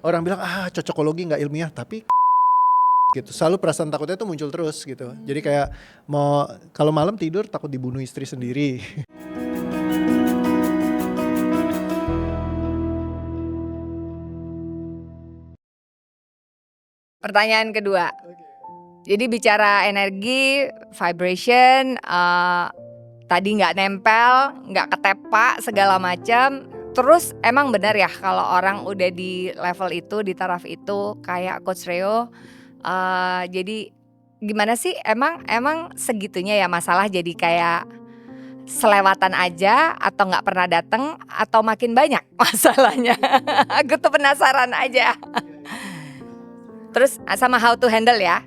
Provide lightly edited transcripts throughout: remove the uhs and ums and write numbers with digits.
orang bilang cocokologi nggak ilmiah, tapi gitu selalu perasaan takutnya tuh muncul terus gitu. Jadi kayak mau kalau malam tidur takut dibunuh istri sendiri. Pertanyaan kedua. Jadi bicara energi, vibration, tadi nggak nempel, nggak ketepak segala macam. Terus emang benar ya kalau orang udah di level itu, di taraf itu kayak Coach Reo, jadi gimana sih emang segitunya ya masalah jadi kayak selewatan aja atau nggak pernah datang atau makin banyak masalahnya? Aku tuh penasaran aja. Terus sama how to handle ya.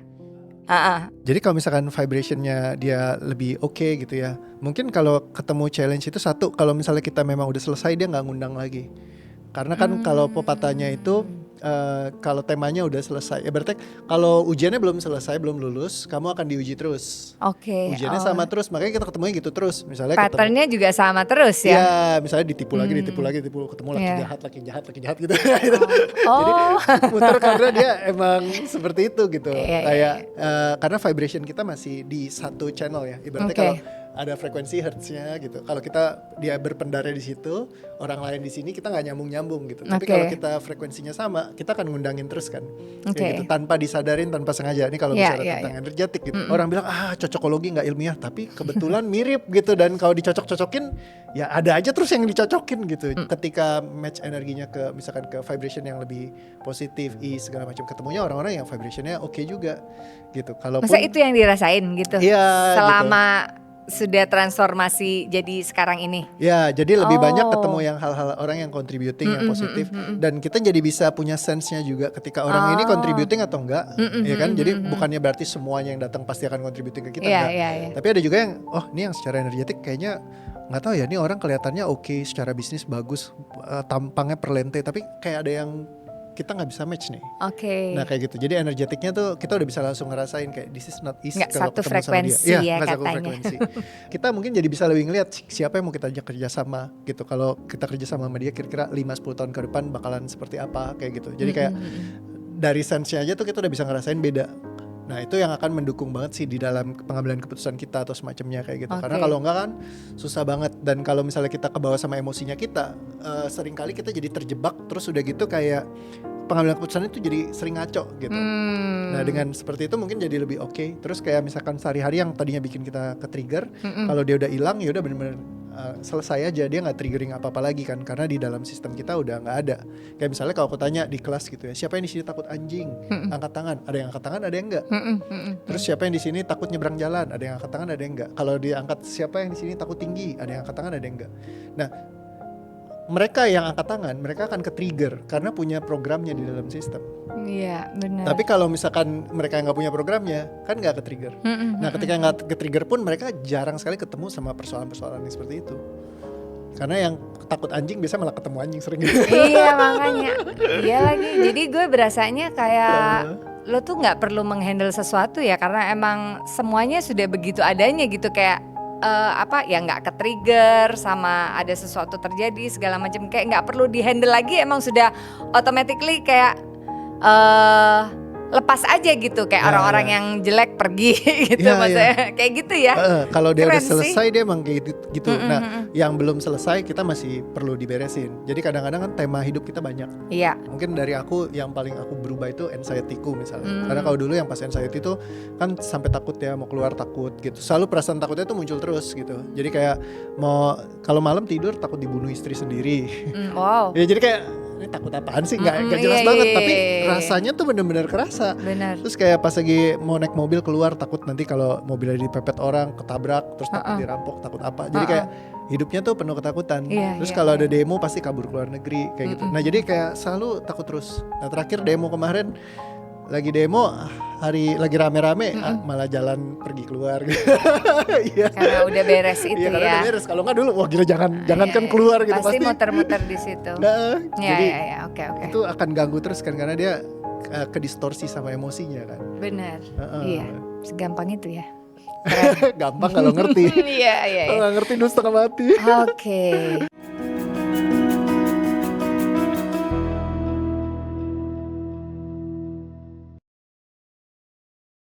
Jadi kalau misalkan vibrationnya dia lebih oke gitu ya, mungkin kalau ketemu challenge itu satu, kalau misalnya kita memang udah selesai dia nggak ngundang lagi. Karena kan kalau pepatahnya itu kalau temanya udah selesai, ya berarti kalau ujiannya belum selesai, belum lulus, kamu akan diuji terus. Oke. Ujiannya sama terus, makanya kita ketemunya gitu terus. Misalnya Patternnya juga sama terus ya? Iya, misalnya ditipu lagi, ketemu laki jahat gitu. Jadi muter karena dia emang seperti itu gitu. Kayak karena vibration kita masih di satu channel ya. Ibaratnya kalau ada frekuensi hertznya gitu. Kalau dia berpendarnya di situ, orang lain di sini kita nggak nyambung gitu. Tapi kalau kita frekuensinya sama, kita akan ngundangin terus kan. Kayak gitu tanpa disadarin, tanpa sengaja. Ini kalau bicara tentang energetik gitu. Orang bilang cocokologi nggak ilmiah, tapi kebetulan mirip gitu. Dan kalau dicocok-cocokin, ya ada aja terus yang dicocokin gitu. Ketika match energinya ke misalkan ke vibration yang lebih positif, segala macam, ketemunya orang-orang yang vibrationnya oke juga gitu. Kalaupun masa itu yang dirasain gitu? Iya, selama gitu. Sudah transformasi jadi sekarang ini. Ya, jadi lebih banyak ketemu yang hal-hal orang yang contributing yang positif, dan kita jadi bisa punya sense-nya juga ketika orang ini contributing atau enggak, ya kan? Jadi bukannya berarti semuanya yang datang pasti akan contributing ke kita, enggak. Tapi ada juga yang ini yang secara energetik kayaknya nggak tahu ya, ini orang kelihatannya oke, secara bisnis bagus, tampangnya perlente, tapi kayak ada yang kita nggak bisa match nih. Nah kayak gitu. Jadi energetiknya tuh kita udah bisa langsung ngerasain kayak this is not easy. Nggak kalau satu ketemu frekuensi sama dia. ya Nggak satu katanya. frekuensi. Kita mungkin jadi bisa lebih ngeliat siapa yang mau kita ajak kerja sama gitu. Kalau kita kerja sama dia kira-kira 5-10 tahun ke depan bakalan seperti apa kayak gitu. Jadi kayak dari sense-nya aja tuh kita udah bisa ngerasain beda. Nah itu yang akan mendukung banget sih di dalam pengambilan keputusan kita atau semacamnya kayak gitu. Karena kalau enggak kan susah banget. Dan kalau misalnya kita kebawa sama emosinya kita, seringkali kita jadi terjebak. Terus udah gitu kayak pengambilan keputusan itu jadi sering ngaco gitu. Nah dengan seperti itu mungkin jadi lebih oke. Terus kayak misalkan sehari-hari yang tadinya bikin kita ke-trigger, kalau dia udah hilang ya udah bener-bener selesai aja, dia nggak triggering apa-apa lagi kan, karena di dalam sistem kita udah nggak ada. Kayak misalnya kalau aku tanya di kelas gitu ya, siapa yang di sini takut anjing? Angkat tangan. Ada yang angkat tangan, ada yang enggak. Terus siapa yang di sini takut nyebrang jalan? Ada yang angkat tangan, ada yang enggak. Kalau diangkat siapa yang di sini takut tinggi? Ada yang angkat tangan, ada yang enggak. Nah mereka yang angkat tangan, mereka akan ke-trigger karena punya programnya di dalam sistem. Iya benar. Tapi kalau misalkan mereka yang nggak punya programnya, kan nggak ke-trigger. Nah ketika nggak ke-trigger pun mereka jarang sekali ketemu sama persoalan-persoalan yang seperti itu. Karena yang takut anjing biasa malah ketemu anjing sering. Iya makanya. Iya lagi. Jadi gue berasanya kayak lo tuh nggak perlu menghandle sesuatu ya, karena emang semuanya sudah begitu adanya gitu, kayak ya nggak ke-trigger sama ada sesuatu terjadi segala macam, kayak nggak perlu di-handle lagi, emang sudah automatically kayak lepas aja gitu, kayak orang-orang yang jelek pergi gitu, maksudnya kayak gitu ya. Kalau dia Keren udah selesai sih. dia emang kayak gitu. Nah yang belum selesai kita masih perlu diberesin. Jadi kadang-kadang kan tema hidup kita banyak. Iya. Mungkin dari aku yang paling aku berubah itu anxiety-ku misalnya. Karena kalau dulu yang pas anxiety itu kan sampai takut ya, mau keluar takut gitu. Selalu perasaan takutnya tuh muncul terus gitu. Jadi kayak mau kalau malam tidur takut dibunuh istri sendiri. Wow. Ya jadi kayak ini takut apaan sih, nggak jelas banget, tapi rasanya tuh bener-bener kerasa. Benar. Terus kayak pas lagi mau naik mobil keluar takut nanti kalau mobilnya dipepet orang, ketabrak, terus takut dirampok, takut apa. Jadi kayak hidupnya tuh penuh ketakutan. Terus kalau ada demo pasti kabur keluar negeri kayak gitu. Nah jadi kayak selalu takut terus. Nah terakhir demo kemarin, lagi demo hari lagi rame-rame malah jalan pergi keluar gitu. Karena udah beres itu karena ya. Udah beres. Kalau nggak dulu wah gila jangan kan keluar gitu pasti muter-muter di situ. Jadi Oke. itu akan ganggu terus kan, karena dia kedistorsi sama emosinya kan. Benar. Iya, segampang itu ya. Gampang kalau ngerti. Iya. Kalau nggak ngerti dulu setengah mati. Oke.